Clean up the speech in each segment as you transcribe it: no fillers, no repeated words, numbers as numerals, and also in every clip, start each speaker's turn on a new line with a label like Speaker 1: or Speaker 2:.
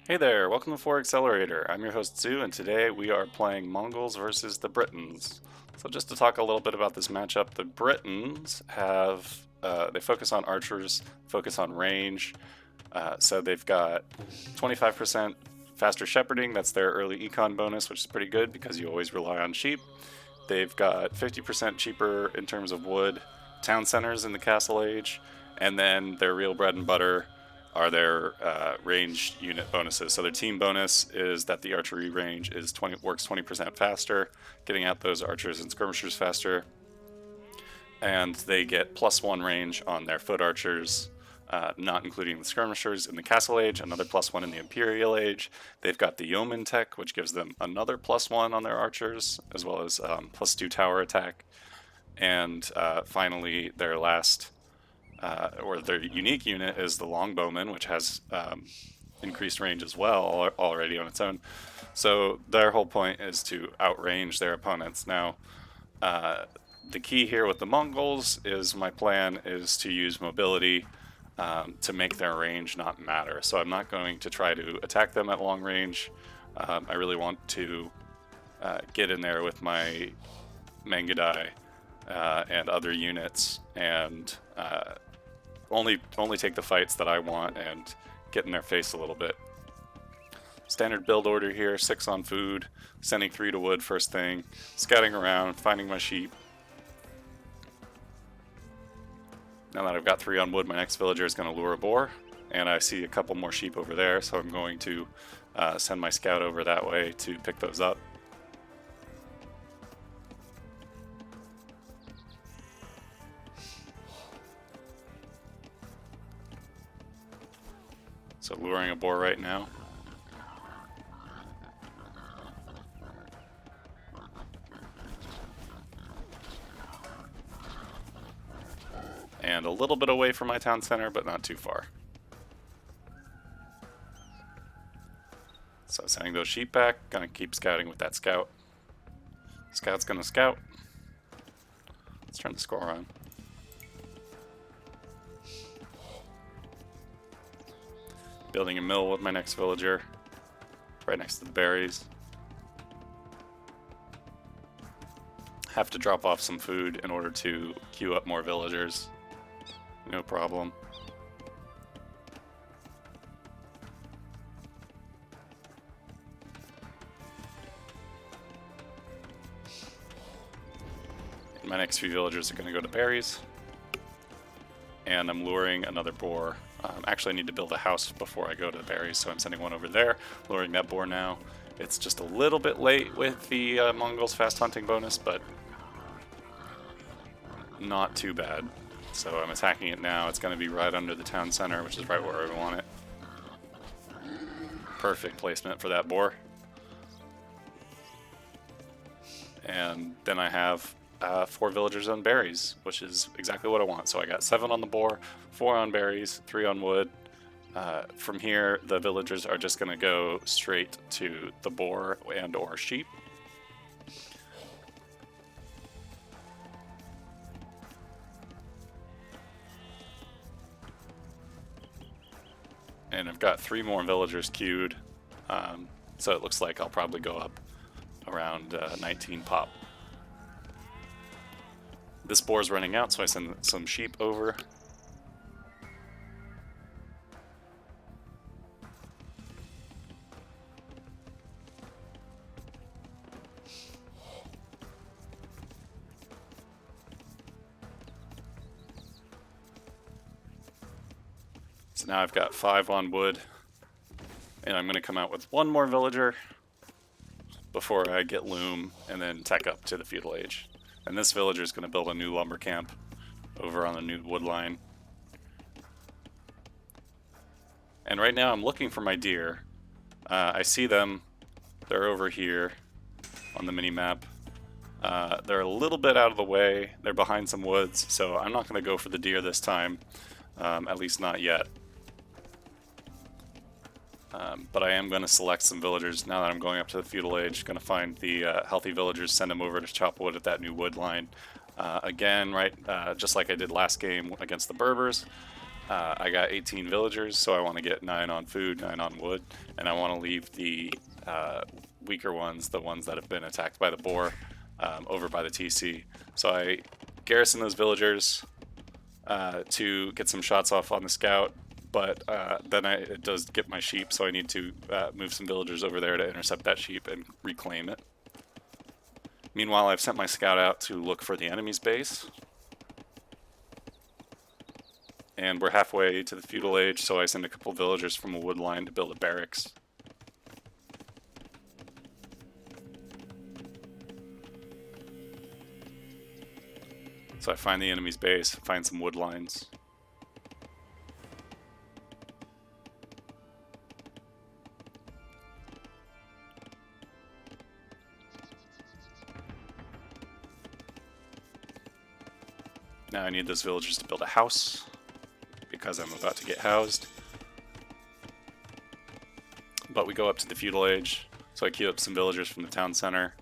Speaker 1: Hey there, welcome to 4 Accelerator. I'm your host Zoo, and today we are playing Mongols versus the Britons. So just to talk a little bit about this matchup, the Britons they focus on archers, focus on range. So they've got 25% faster shepherding, that's their early econ bonus, which is pretty good because you always rely on sheep. They've got 50% cheaper in terms of wood town centers in the Castle Age, and then their real bread and butter are their range unit bonuses. So their team bonus is that the archery range is works 20% faster, getting out those archers and skirmishers faster, and they get +1 range on their foot archers. Not including the skirmishers in the Castle Age, another +1 in the Imperial Age. They've got the Yeoman tech, which gives them another +1 on their archers, as well as +2 tower attack. And finally, their last, or their unique unit is the Longbowman, which has increased range as well already on its own. So their whole point is to outrange their opponents. Now, the key here with the Mongols is my plan is to use mobility to make their range not matter. So I'm not going to try to attack them at long range. I really want to get in there with my Mangadai and other units and only take the fights that I want and get in their face a little bit. Standard build order here, 6 on food, sending 3 to wood first thing, scouting around, finding my sheep. Now that I've got 3 on wood, my next villager is going to lure a boar, and I see a couple more sheep over there, so I'm going to send my scout over that way to pick those up. So luring a boar right now. And a little bit away from my town center, but not too far. So sending those sheep back, gonna keep scouting with that scout. Scout's gonna scout. Let's turn the score on. Building a mill with my next villager, right next to the berries. Have to drop off some food in order to queue up more villagers. No problem. And my next few villagers are going to go to berries. And I'm luring another boar. Actually, I need to build a house before I go to the berries, so I'm sending one over there, luring that boar now. It's just a little bit late with the Mongols fast hunting bonus, but not too bad. So I'm attacking it now. It's going to be right under the town center, which is right where I want it. Perfect placement for that boar. And then I have 4 villagers on berries, which is exactly what I want. So I got 7 on the boar, 4 on berries, 3 on wood. From here, the villagers are just going to go straight to the boar and or sheep. And I've got 3 more villagers queued, so it looks like I'll probably go up around 19 pop. This boar's running out, so I send some sheep over. So now I've got 5 on wood, and I'm going to come out with 1 more villager before I get loom and then tech up to the feudal age. And this villager is going to build a new lumber camp over on the new wood line. And right now I'm looking for my deer. I see them. They're over here on the mini-map. They're a little bit out of the way. They're behind some woods, so I'm not going to go for the deer this time, at least not yet. But I am going to select some villagers now that I'm going up to the feudal age. Going to find the healthy villagers, send them over to chop wood at that new wood line. Again, right, just like I did last game against the Berbers, I got 18 villagers, so I want to get 9 on food, 9 on wood, and I want to leave the weaker ones, the ones that have been attacked by the boar, over by the TC. So I garrison those villagers to get some shots off on the scout, but then it does get my sheep, so I need to move some villagers over there to intercept that sheep and reclaim it. Meanwhile, I've sent my scout out to look for the enemy's base. And we're halfway to the feudal age, so I send a couple villagers from a wood line to build a barracks. So I find the enemy's base, find some wood lines. Now I need those villagers to build a house, because I'm about to get housed. But we go up to the feudal age, so I queue up some villagers from the town center.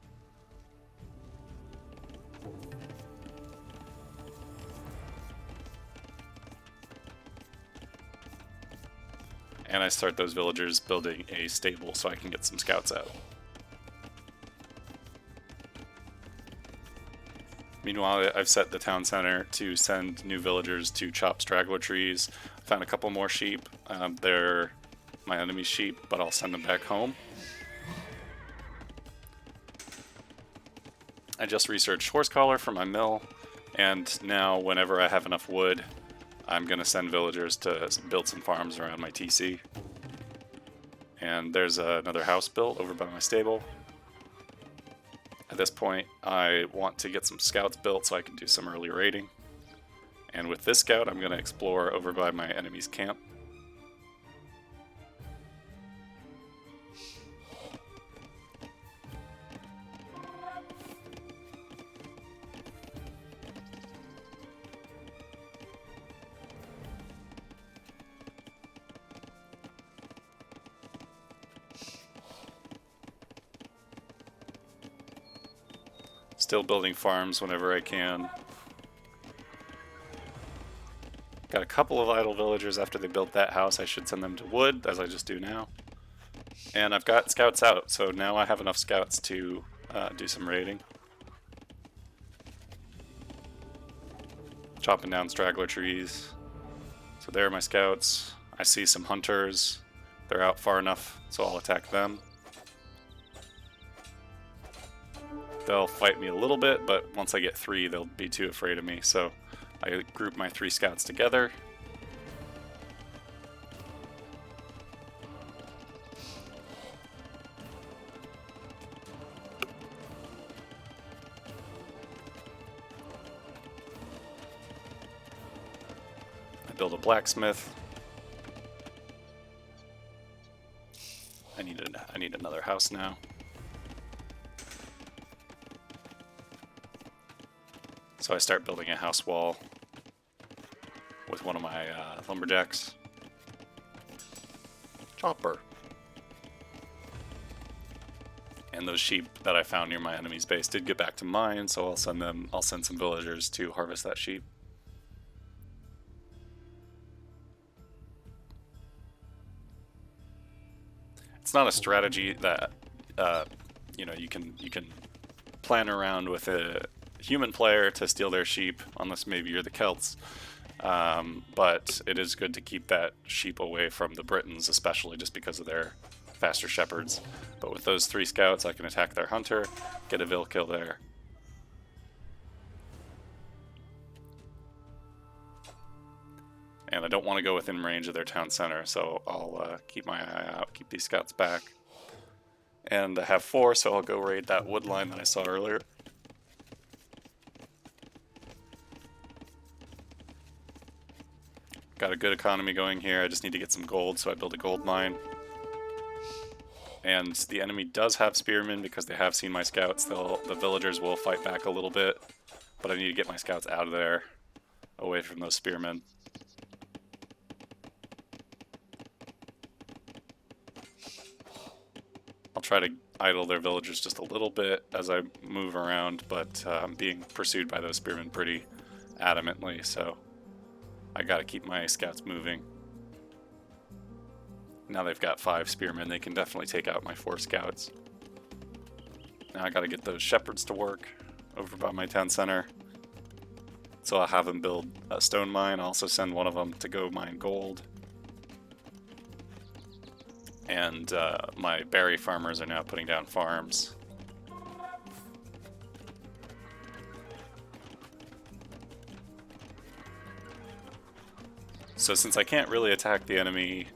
Speaker 1: And I start those villagers building a stable so I can get some scouts out. Meanwhile, I've set the town center to send new villagers to chop straggler trees. I found a couple more sheep. They're my enemy's sheep, but I'll send them back home. I just researched horse collar for my mill, and now whenever I have enough wood, I'm going to send villagers to build some farms around my TC. And there's another house built over by my stable. At this point, I want to get some scouts built so I can do some early raiding. And with this scout, I'm going to explore over by my enemy's camp. Still building farms whenever I can. Got a couple of idle villagers after they built that house. I should send them to wood, as I just do now. And I've got scouts out, so now I have enough scouts to do some raiding. Chopping down straggler trees. So there are my scouts. I see some hunters. They're out far enough, so I'll attack them. They'll fight me a little bit, but once I get 3, they'll be too afraid of me. So I group my 3 scouts together. I build a blacksmith. I need another house now. So I start building a house wall with one of my lumberjacks. Chopper. And those sheep that I found near my enemy's base did get back to mine, so I'll send some villagers to harvest that sheep. It's not a strategy that you can plan around with a human player to steal their sheep, unless maybe you're the Celts. But it is good to keep that sheep away from the Britons, especially just because of their faster shepherds. But with those 3 scouts, I can attack their hunter, get a vill kill there. And I don't want to go within range of their town center, so I'll keep my eye out, keep these scouts back. And I have 4, so I'll go raid that wood line that I saw earlier. Got a good economy going here. I just need to get some gold, so I build a gold mine. And the enemy does have spearmen because they have seen my scouts. The villagers will fight back a little bit, but I need to get my scouts out of there, away from those spearmen. I'll try to idle their villagers just a little bit as I move around, but I'm being pursued by those spearmen pretty adamantly, so I gotta keep my scouts moving. Now they've got 5 spearmen, they can definitely take out my 4 scouts. Now I gotta get those shepherds to work over by my town center. So I'll have them build a stone mine. I'll also send one of them to go mine gold. And my berry farmers are now putting down farms. So since I can't really attack the enemy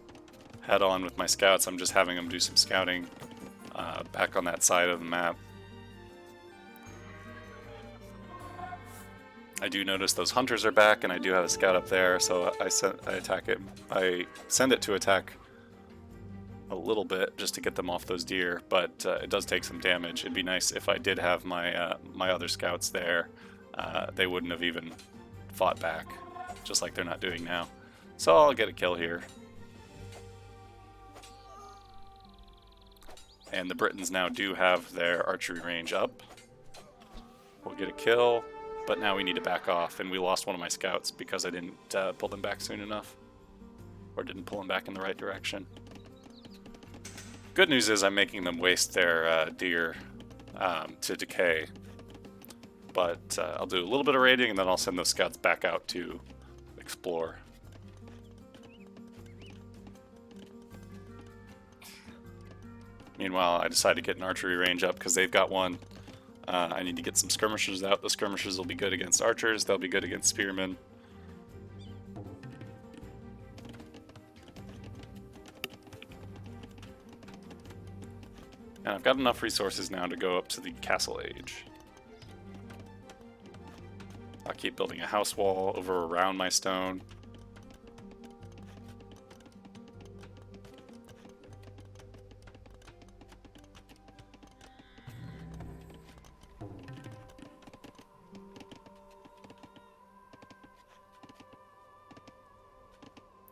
Speaker 1: head on with my scouts, I'm just having them do some scouting back on that side of the map. I do notice those hunters are back, and I do have a scout up there, so I attack it. I send it to attack a little bit just to get them off those deer, but it does take some damage. It'd be nice if I did have my my other scouts there. They wouldn't have even fought back, just like they're not doing now. So I'll get a kill here. And the Britons now do have their archery range up. We'll get a kill, but now we need to back off, and we lost one of my scouts because I didn't pull them back soon enough, or didn't pull them back in the right direction. Good news is I'm making them waste their deer to decay, but I'll do a little bit of raiding, and then I'll send those scouts back out to explore. Meanwhile, I decided to get an archery range up because they've got one. I need to get some skirmishers out. The skirmishers will be good against archers. They'll be good against spearmen. And I've got enough resources now to go up to the castle age. I'll keep building a house wall over around my stone.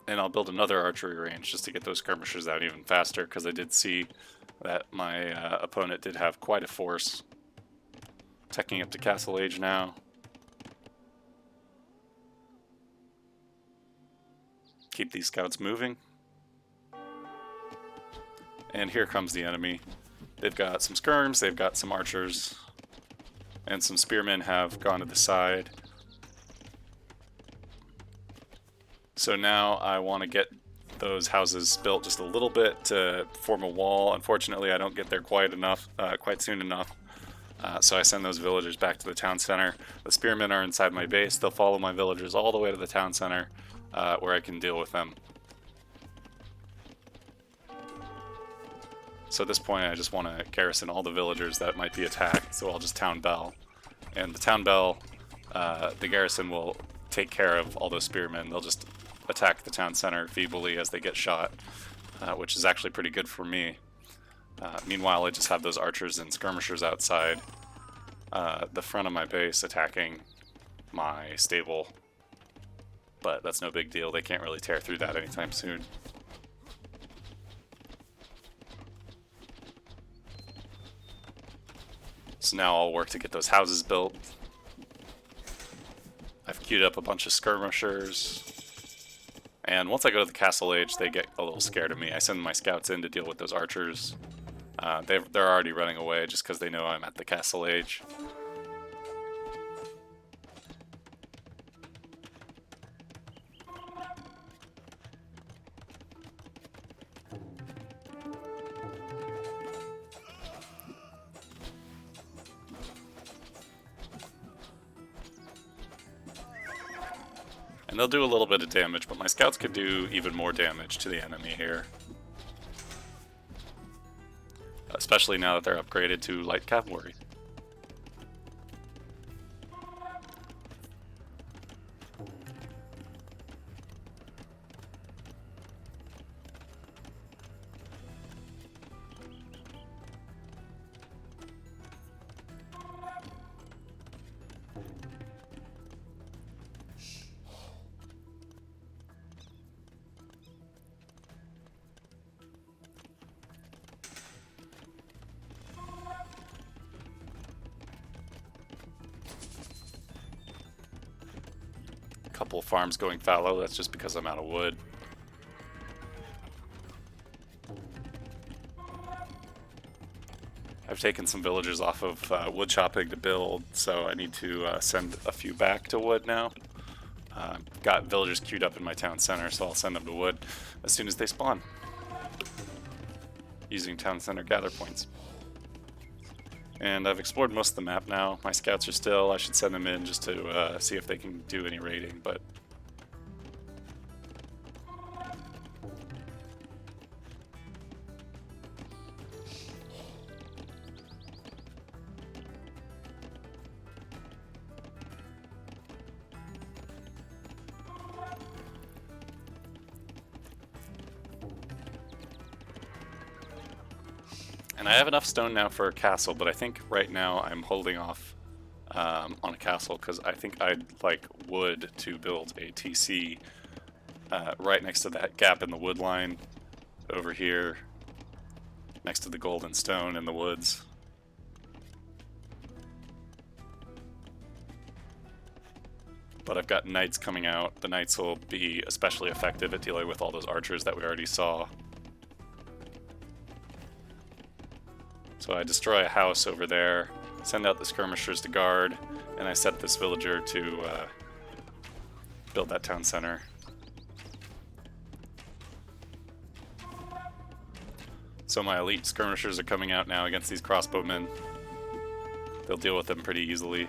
Speaker 1: And I'll build another archery range just to get those skirmishers out even faster, because I did see that my opponent did have quite a force. Teching up to Castle Age now. Keep these scouts moving. And here comes the enemy. They've got some skirms, they've got some archers, and some spearmen have gone to the side. So now I want to get those houses built just a little bit to form a wall. Unfortunately, I don't get there quite soon enough. So I send those villagers back to the town center. The spearmen are inside my base. They'll follow my villagers all the way to the town center, where I can deal with them. So at this point, I just want to garrison all the villagers that might be attacked. So I'll just town bell, and the town bell, the garrison will take care of all those spearmen. They'll just attack the town center feebly as they get shot, which is actually pretty good for me. Meanwhile, I just have those archers and skirmishers outside the front of my base attacking my stable, but that's no big deal. They can't really tear through that anytime soon. So now I'll work to get those houses built. I've queued up a bunch of skirmishers. And once I go to the castle age, they get a little scared of me. I send my scouts in to deal with those archers. They're already running away just because they know I'm at the castle age. And they'll do a little bit of damage, but my scouts could do even more damage to the enemy here. Especially now that they're upgraded to light cavalry. couple farms going fallow. That's just because I'm out of wood. I've taken some villagers off of wood chopping to build, so I need to send a few back to wood now. Got villagers queued up in my town center, so I'll send them to wood as soon as they spawn, using town center gather points. And I've explored most of the map now. My scouts are still, I should send them in just to see if they can do any raiding, but and I have enough stone now for a castle, but I think right now I'm holding off on a castle because I think I'd like wood to build a TC right next to that gap in the wood line over here, next to the golden stone in the woods. But I've got knights coming out. The knights will be especially effective at dealing with all those archers that we already saw. So I destroy a house over there, send out the skirmishers to guard, and I set this villager to build that town center. So my elite skirmishers are coming out now against these crossbowmen. They'll deal with them pretty easily.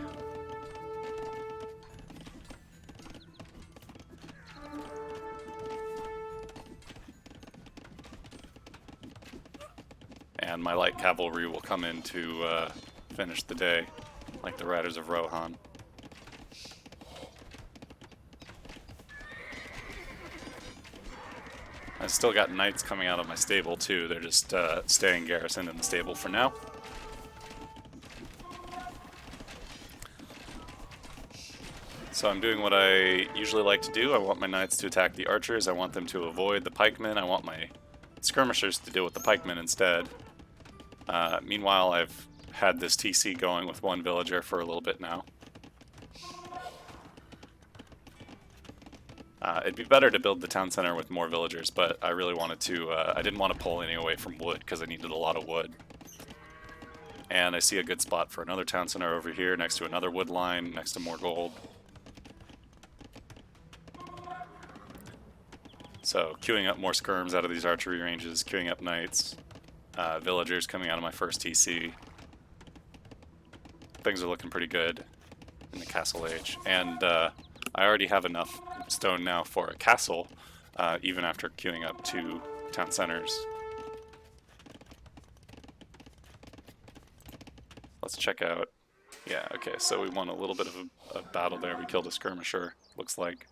Speaker 1: And my light cavalry will come in to finish the day, like the Riders of Rohan. I've still got knights coming out of my stable too. They're just staying garrisoned in the stable for now. So I'm doing what I usually like to do. I want my knights to attack the archers. I want them to avoid the pikemen. I want my skirmishers to deal with the pikemen instead. Meanwhile, I've had this TC going with one villager for a little bit now. It'd be better to build the town center with more villagers, but I really wanted to, I didn't want to pull any away from wood because I needed a lot of wood. And I see a good spot for another town center over here next to another wood line, next to more gold. So queuing up more skirms out of these archery ranges, queuing up knights. Villagers coming out of my first TC. Things are looking pretty good in the castle age. And I already have enough stone now for a castle, even after queuing up 2 town centers. Let's check out. Yeah, okay, so we won a little bit of a battle there. We killed a skirmisher, looks like.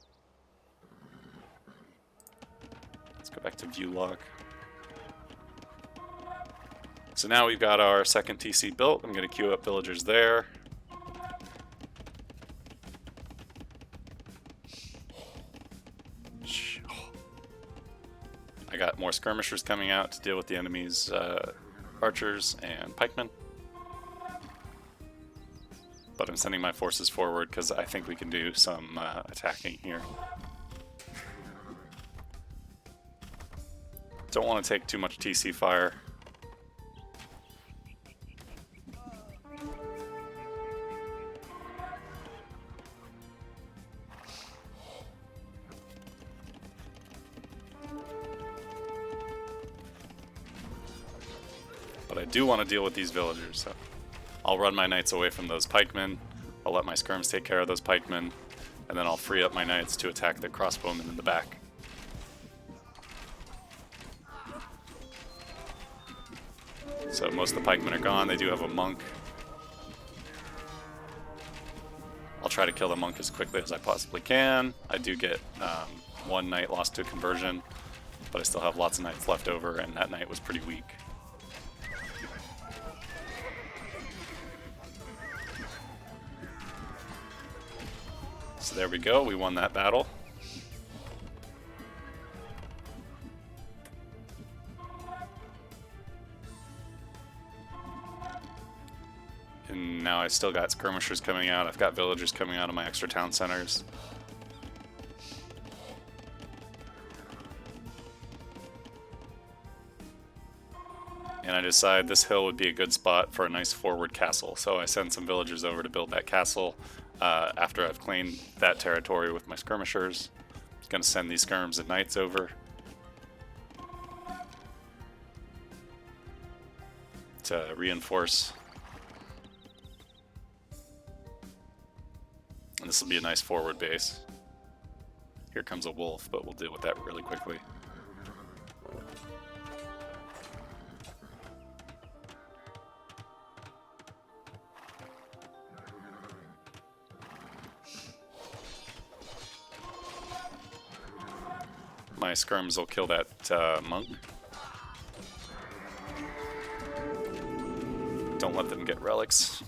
Speaker 1: Let's go back to view log. So now we've got our second TC built. I'm going to queue up villagers there. I got more skirmishers coming out to deal with the enemy's archers and pikemen. But I'm sending my forces forward because I think we can do some attacking here. Don't want to take too much TC fire. But I do want to deal with these villagers, so I'll run my knights away from those pikemen. I'll let my skirms take care of those pikemen, and then I'll free up my knights to attack the crossbowmen in the back. So most of the pikemen are gone. They do have a monk. I'll try to kill the monk as quickly as I possibly can. I do get one knight lost to conversion, but I still have lots of knights left over, and that knight was pretty weak. So there we go, we won that battle. And now I still got skirmishers coming out, I've got villagers coming out of my extra town centers. and I decided this hill would be a good spot for a nice forward castle. So I send some villagers over to build that castle after I've claimed that territory with my skirmishers. I'm going to send these skirms and knights over to reinforce. And this will be a nice forward base. Here comes a wolf, but we'll deal with that really quickly. My skirms will kill that monk. Don't let them get relics.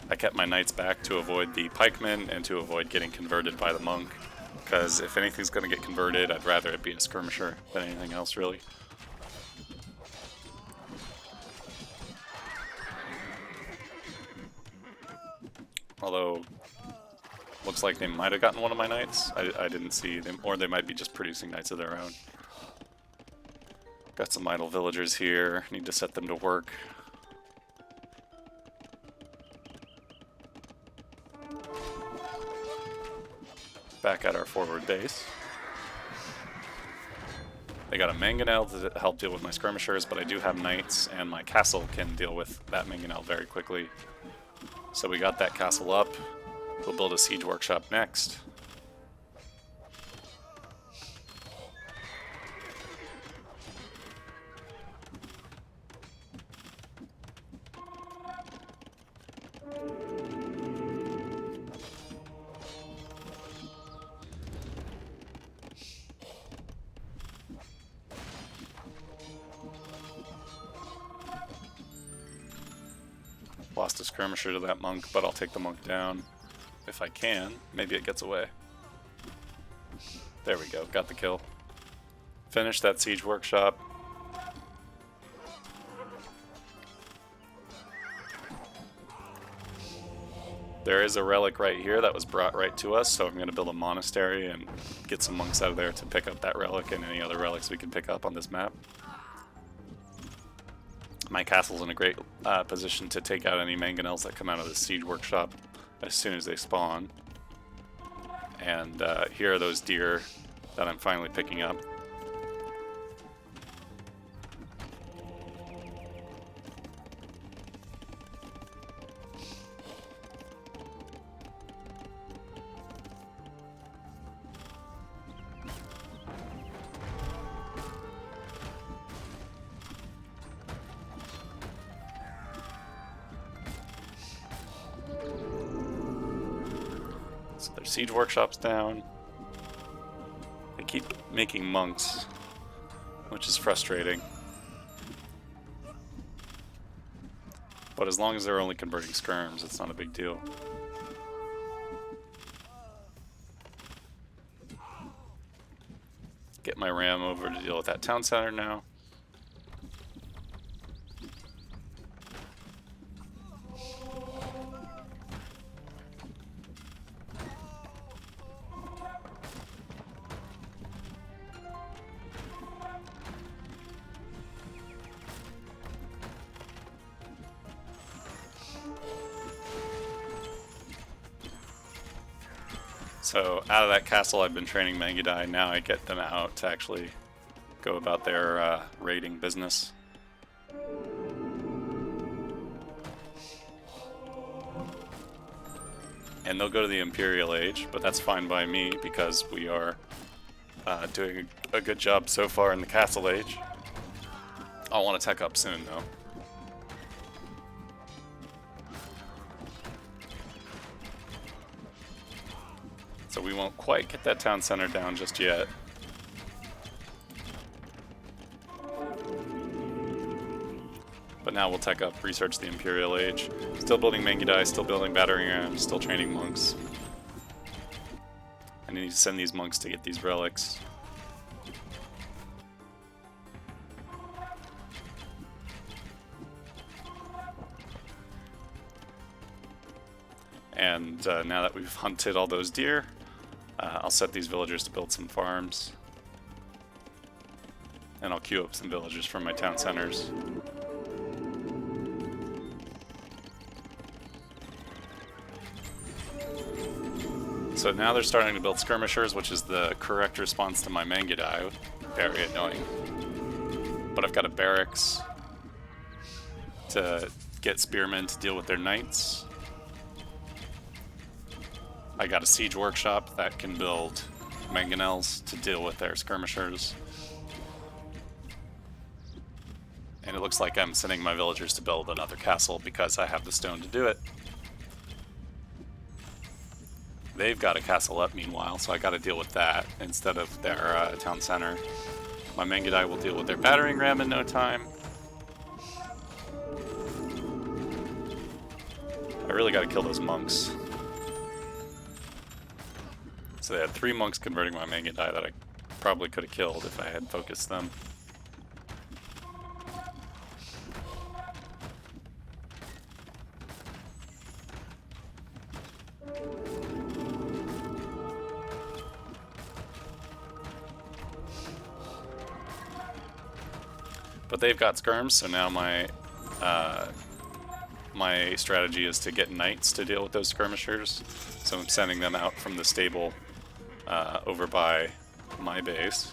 Speaker 1: I kept my knights back to avoid the pikemen and to avoid getting converted by the monk, because if anything's going to get converted, I'd rather it be a skirmisher than anything else, really. Although, looks like they might have gotten one of my knights. I didn't see them, or they might be just producing knights of their own. Got some idle villagers here, need to set them to work. Back at our forward base. They got a mangonel to help deal with my skirmishers, but I do have knights, and my castle can deal with that mangonel very quickly. So we got that castle up. We'll build a siege workshop next. Lost a skirmisher to that monk, but I'll take the monk down if I can. Maybe it gets away. There we go, got the kill. Finish that siege workshop. There is a relic right here that was brought right to us, so I'm going to build a monastery and get some monks out of there to pick up that relic and any other relics we can pick up on this map. My castle's in a great position to take out any mangonels that come out of the siege workshop as soon as they spawn. And here are those deer that I'm finally picking up. So their siege workshop's down. They keep making monks, which is frustrating. But as long as they're only converting skirms, it's not a big deal. Get my ram over to deal with that town center now. So out of that castle I've been training Mangudai, now I get them out to actually go about their raiding business. And they'll go to the Imperial Age, but that's fine by me because we are doing a good job so far in the Castle Age. I'll want to tech up soon though. So we won't quite get that town center down just yet. But now we'll tech up, research the Imperial Age. Still building Mangudai, still building battering rams, still training monks. I need to send these monks to get these relics. And now that we've hunted all those deer, I'll set these villagers to build some farms. And I'll queue up some villagers from my town centers. So now they're starting to build skirmishers, which is the correct response to my Mangudai. Very annoying. But I've got a barracks to get spearmen to deal with their knights. I got a siege workshop that can build mangonels to deal with their skirmishers. And it looks like I'm sending my villagers to build another castle because I have the stone to do it. They've got a castle up meanwhile, so I got to deal with that instead of their town center. My Mangudai will deal with their battering ram in no time. I really got to kill those monks. So they had 3 monks converting my Mangudai that I probably could have killed if I had focused them. But they've got skirms, so now my my strategy is to get knights to deal with those skirmishers. So I'm sending them out from the stable over by my base.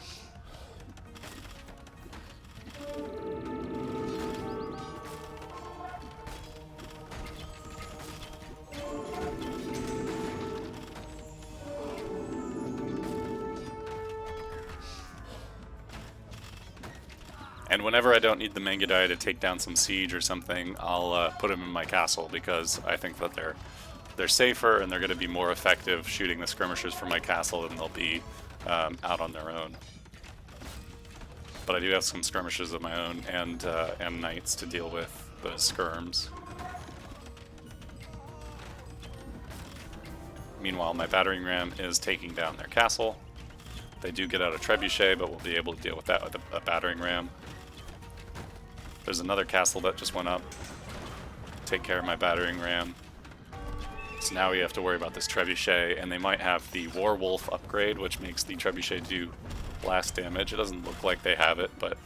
Speaker 1: And whenever I don't need the Mangudai to take down some siege or something, I'll put them in my castle because I think that they're safer and they're going to be more effective shooting the skirmishers from my castle than they'll be out on their own. But I do have some skirmishers of my own and knights to deal with those skirms. Meanwhile, my battering ram is taking down their castle. They do get out a trebuchet, but we'll be able to deal with that with a battering ram. There's another castle that just went up. Take care of my battering ram. So now we have to worry about this trebuchet, and they might have the Warwolf upgrade, which makes the trebuchet do blast damage. It doesn't look like they have it, but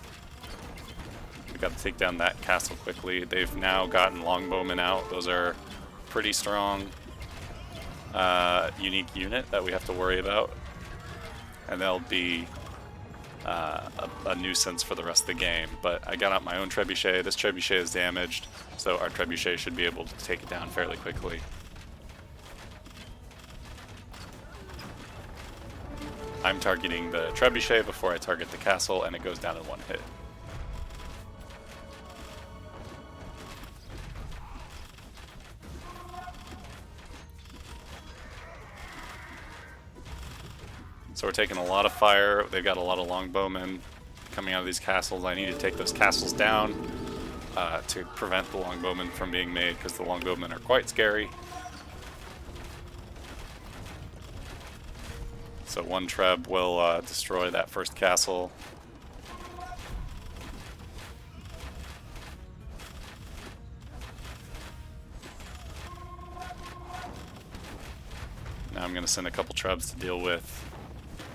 Speaker 1: we got to take down that castle quickly. They've now gotten longbowmen out. Those are pretty strong, unique unit that we have to worry about, and they'll be a nuisance for the rest of the game. But I got out my own trebuchet. This trebuchet is damaged, so our trebuchet should be able to take it down fairly quickly. I'm targeting the trebuchet before I target the castle, and it goes down in 1 hit. So we're taking a lot of fire. They've got a lot of longbowmen coming out of these castles. I need to take those castles down to prevent the longbowmen from being made, because the longbowmen are quite scary. So 1 treb will destroy that first castle. Now I'm going to send a couple trebs to deal with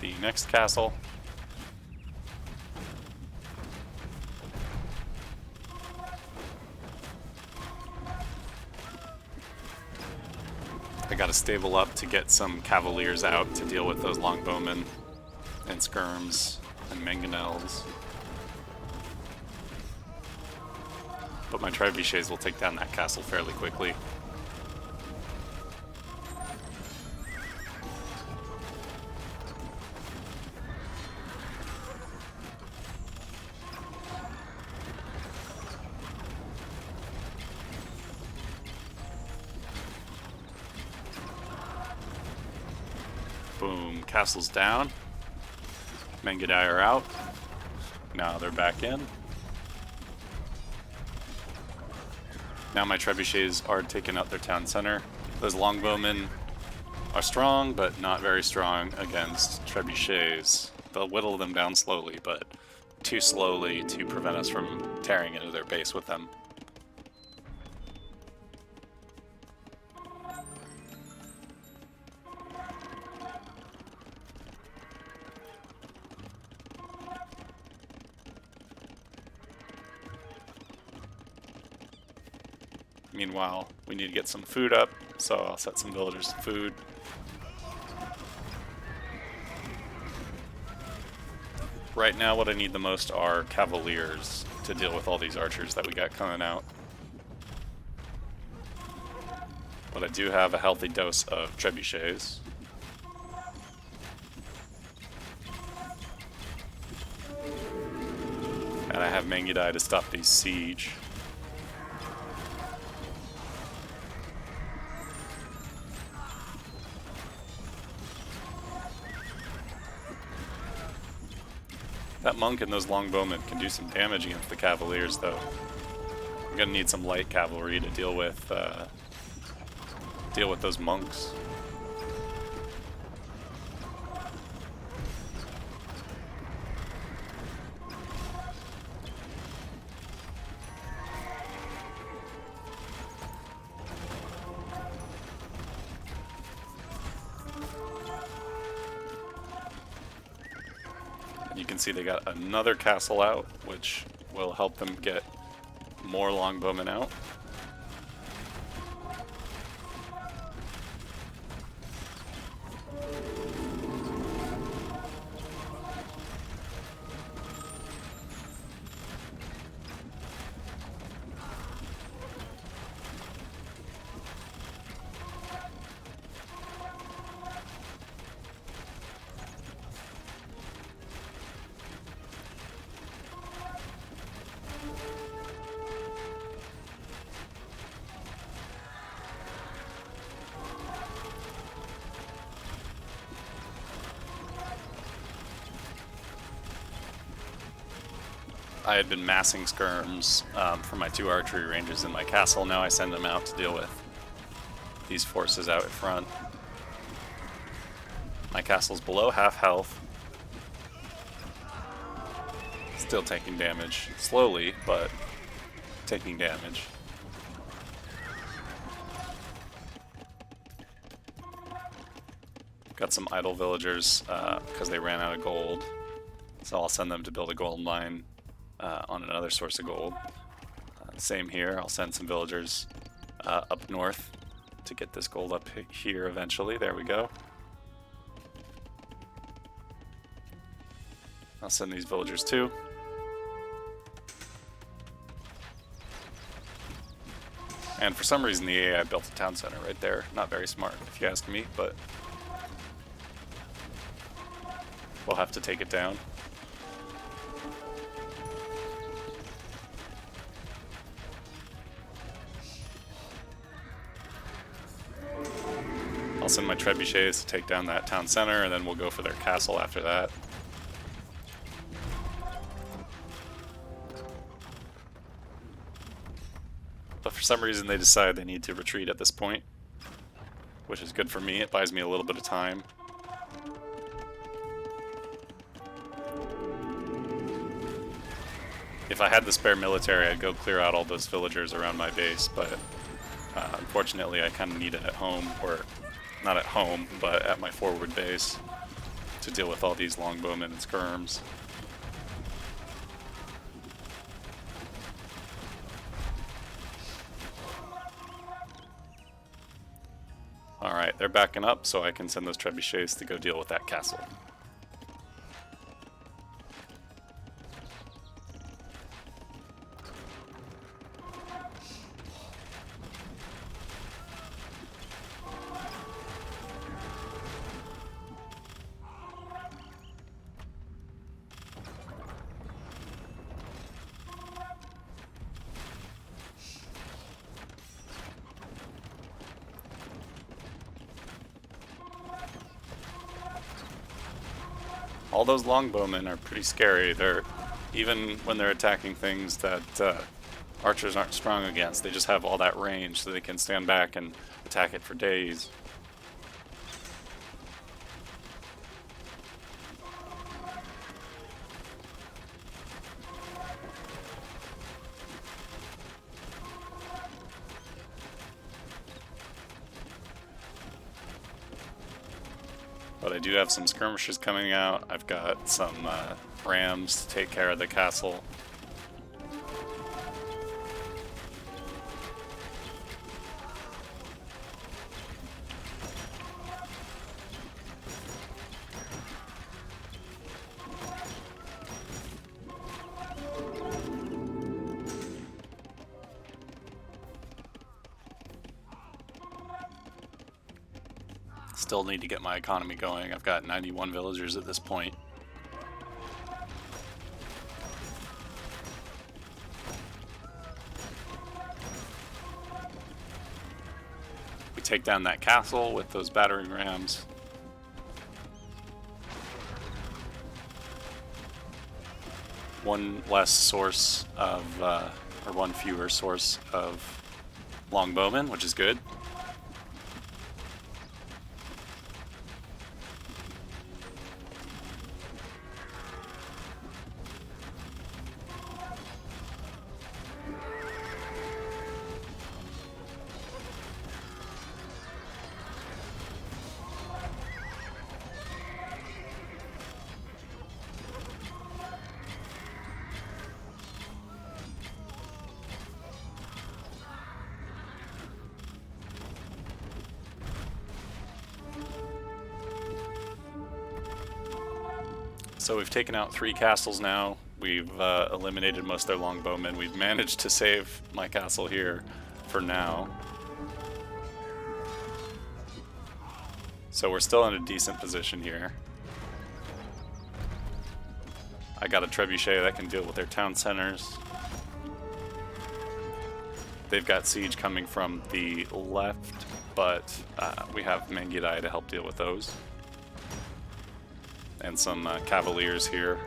Speaker 1: the next castle. I got to stable up to get some cavaliers out to deal with those longbowmen and skirms and mangonels. But my trebuchets will take down that castle fairly quickly. Boom, castle's down. Mangudai are out. Now they're back in. Now my trebuchets are taking out their town center. Those longbowmen are strong, but not very strong against trebuchets. They'll whittle them down slowly, but too slowly to prevent us from tearing into their base with them. Meanwhile, we need to get some food up, so I'll set some villagers some food. Right now what I need the most are cavaliers to deal with all these archers that we got coming out. But I do have a healthy dose of trebuchets. And I have Mangudai to stop these siege. That monk and those longbowmen can do some damage against the cavaliers, though. I'm gonna need some light cavalry to deal with those monks. You can see they got another castle out, which will help them get more longbowmen out. I had been massing skirms for my 2 archery ranges in my castle. Now I send them out to deal with these forces out in front. My castle's below half health. Still taking damage. Slowly, but taking damage. Got some idle villagers because they ran out of gold. So I'll send them to build a gold mine on another source of gold. Same here, I'll send some villagers up north to get this gold up here eventually. There we go. I'll send these villagers too. And for some reason the AI built a town center right there. Not very smart if you ask me, but we'll have to take it down. I'll send my trebuchets to take down that town center, and then we'll go for their castle after that. But for some reason they decide they need to retreat at this point, which is good for me. It buys me a little bit of time. If I had the spare military, I'd go clear out all those villagers around my base, but unfortunately I kind of need it at home, or not at home, but at my forward base to deal with all these longbowmen and skirms. Alright, they're backing up, so I can send those trebuchets to go deal with that castle. All those longbowmen are pretty scary. They're, even when they're attacking things that archers aren't strong against, they just have all that range so they can stand back and attack it for days. But I do have some skirmishers coming out. I've got some rams to take care of the castle. Still need to get my economy going. I've got 91 villagers at this point. We take down that castle with those battering rams. One less source of, or one fewer source of longbowmen, which is good. So we've taken out 3 castles now. We've eliminated most of their longbowmen. We've managed to save my castle here for now. So we're still in a decent position here. I got a trebuchet that can deal with their town centers. They've got siege coming from the left, but we have Mangudai to help deal with those. And some cavaliers here.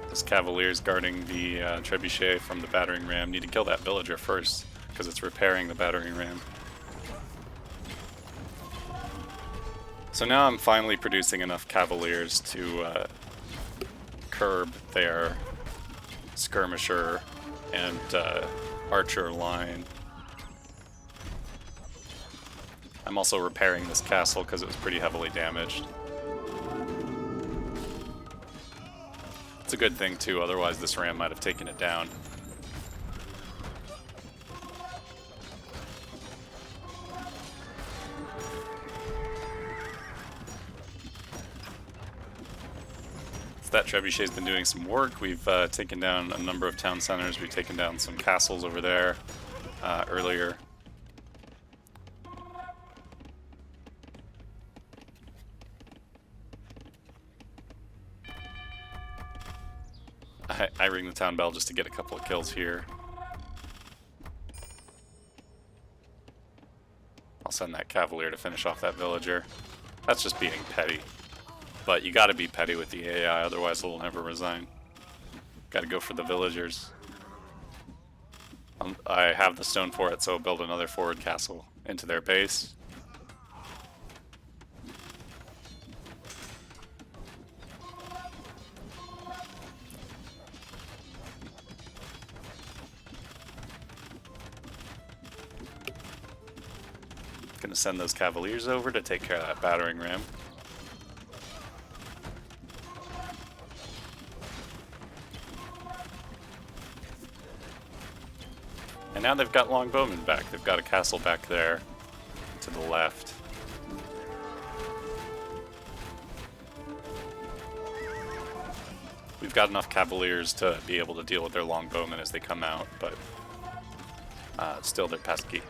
Speaker 1: Those cavaliers guarding the trebuchet from the battering ram need to kill that villager first, because it's repairing the battering ram. So now I'm finally producing enough cavaliers to curb their skirmisher and archer line. I'm also repairing this castle because it was pretty heavily damaged. It's a good thing too, otherwise this ram might have taken it down. That trebuchet's been doing some work. We've taken down a number of town centers. We've taken down some castles over there earlier. I ring the town bell just to get a couple of kills here. I'll send that cavalier to finish off that villager. That's just being petty. But you gotta be petty with the AI, otherwise it'll never resign. Gotta go for the villagers. I have the stone for it, so I'll build another forward castle into their base. Gonna send those cavaliers over to take care of that battering ram. And now they've got longbowmen back. They've got a castle back there to the left. We've got enough cavaliers to be able to deal with their longbowmen as they come out, but still they're pesky.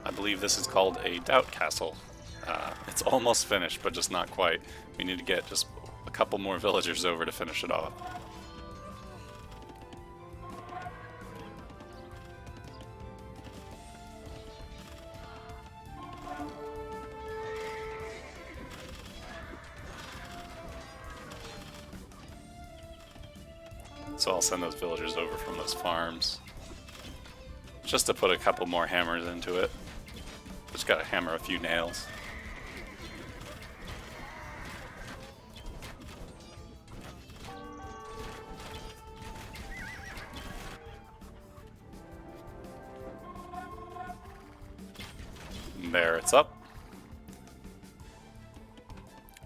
Speaker 1: I believe this is called a doubt castle. It's almost finished, but just not quite. We need to get just a couple more villagers over to finish it off. So I'll send those villagers over from those farms, just to put a couple more hammers into it. Just gotta hammer a few nails. And there it's up.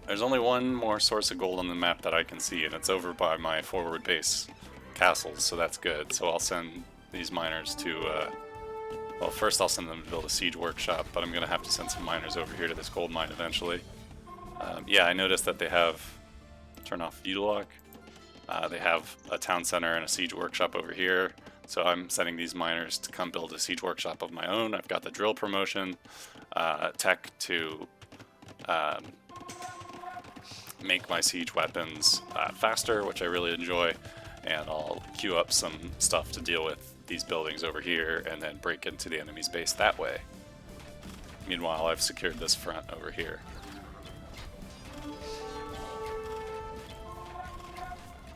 Speaker 1: There's only one more source of gold on the map that I can see, and it's over by my forward base castles, so that's good. So I'll send these miners to, well, first I'll send them to build a siege workshop, but I'm going to have to send some miners over here to this gold mine eventually. Yeah, I noticed that they have, turn off view lock, they have a town center and a siege workshop over here. So I'm sending these miners to come build a siege workshop of my own. I've got the drill promotion, tech to make my siege weapons faster, which I really enjoy, and I'll queue up some stuff to deal with these buildings over here and then break into the enemy's base that way. Meanwhile, I've secured this front over here.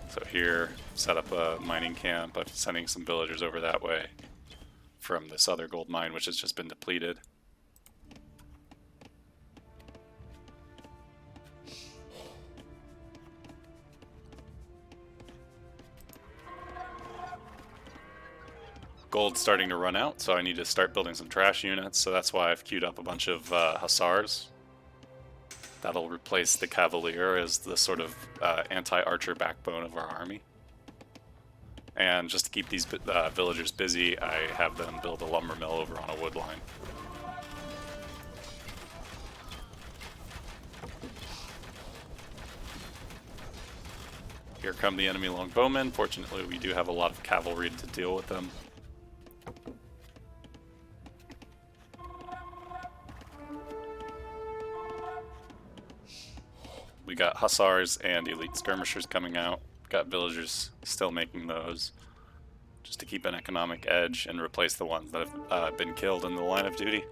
Speaker 1: So here, set up a mining camp. I'm sending some villagers over that way from this other gold mine, which has just been depleted. Gold's starting to run out, so I need to start building some trash units, so that's why I've queued up a bunch of hussars. That'll replace the Cavalier as the sort of anti-archer backbone of our army. And just to keep these villagers busy, I have them build a lumber mill over on a wood line. Here come the enemy longbowmen. Fortunately, we do have a lot of cavalry to deal with them. We got hussars and elite skirmishers coming out. Got villagers still making those, just to keep an economic edge and replace the ones that have been killed in the line of duty.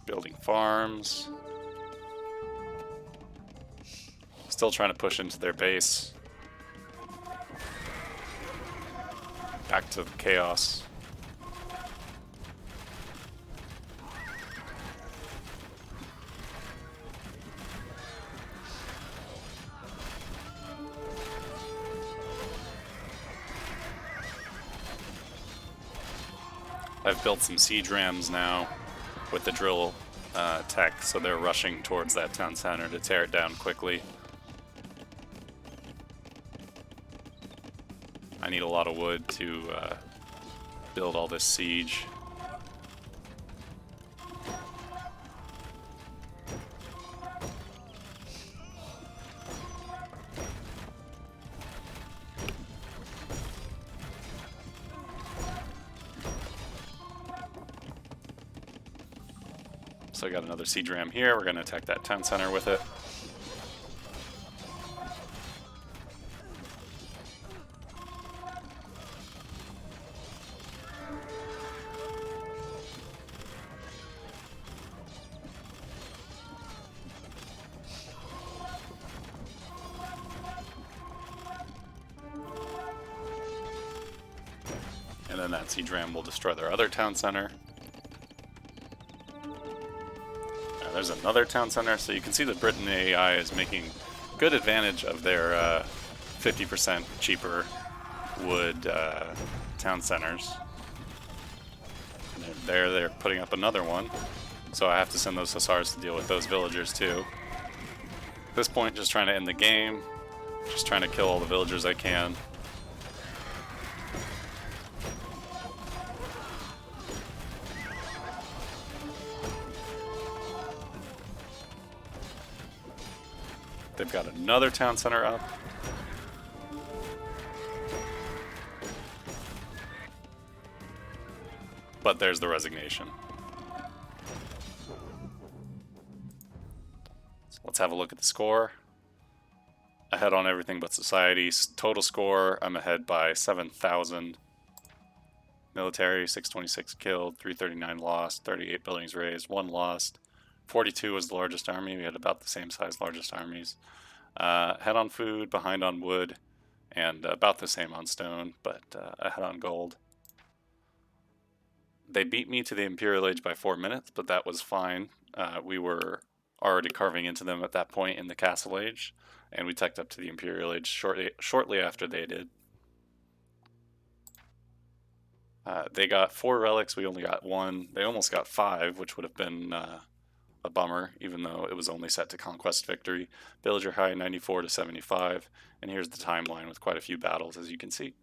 Speaker 1: Building farms. Still trying to push into their base. Back to the chaos. I've built some siege rams now with the drill tech, so they're rushing towards that town center to tear it down quickly. I need a lot of wood to build all this siege. So I got another siege ram here. We're going to attack that town center with it. And then that siege ram will destroy their other town center. There's another town center, so you can see the Briton AI is making good advantage of their 50% cheaper wood town centers. And they're putting up another one, so I have to send those hussars to deal with those villagers too. At this point, just trying to end the game, just trying to kill all the villagers I can. They've got another town center up. But there's the resignation. So let's have a look at the score. Ahead on everything but society. Total score, I'm ahead by 7,000. Military, 626 killed, 339 lost, 38 buildings razed, 1 lost, 42 was the largest army. We had about the same size largest armies. Ahead on food, behind on wood, and about the same on stone, but ahead on gold. They beat me to the Imperial Age by 4 minutes, but that was fine. We were already carving into them at that point in the Castle Age, and we teched up to the Imperial Age shortly after they did. They got 4 relics, we only got 1. They almost got 5, which would have been a bummer, even though it was only set to Conquest Victory. Villager high 94 to 75, and here's the timeline with quite a few battles, as you can see.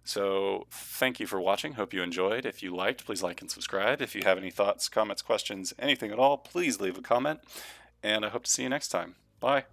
Speaker 1: So thank you for watching. Hope you enjoyed. If you liked, please like and subscribe. If you have any thoughts, comments, questions, anything at all, please leave a comment. And I hope to see you next time. Bye.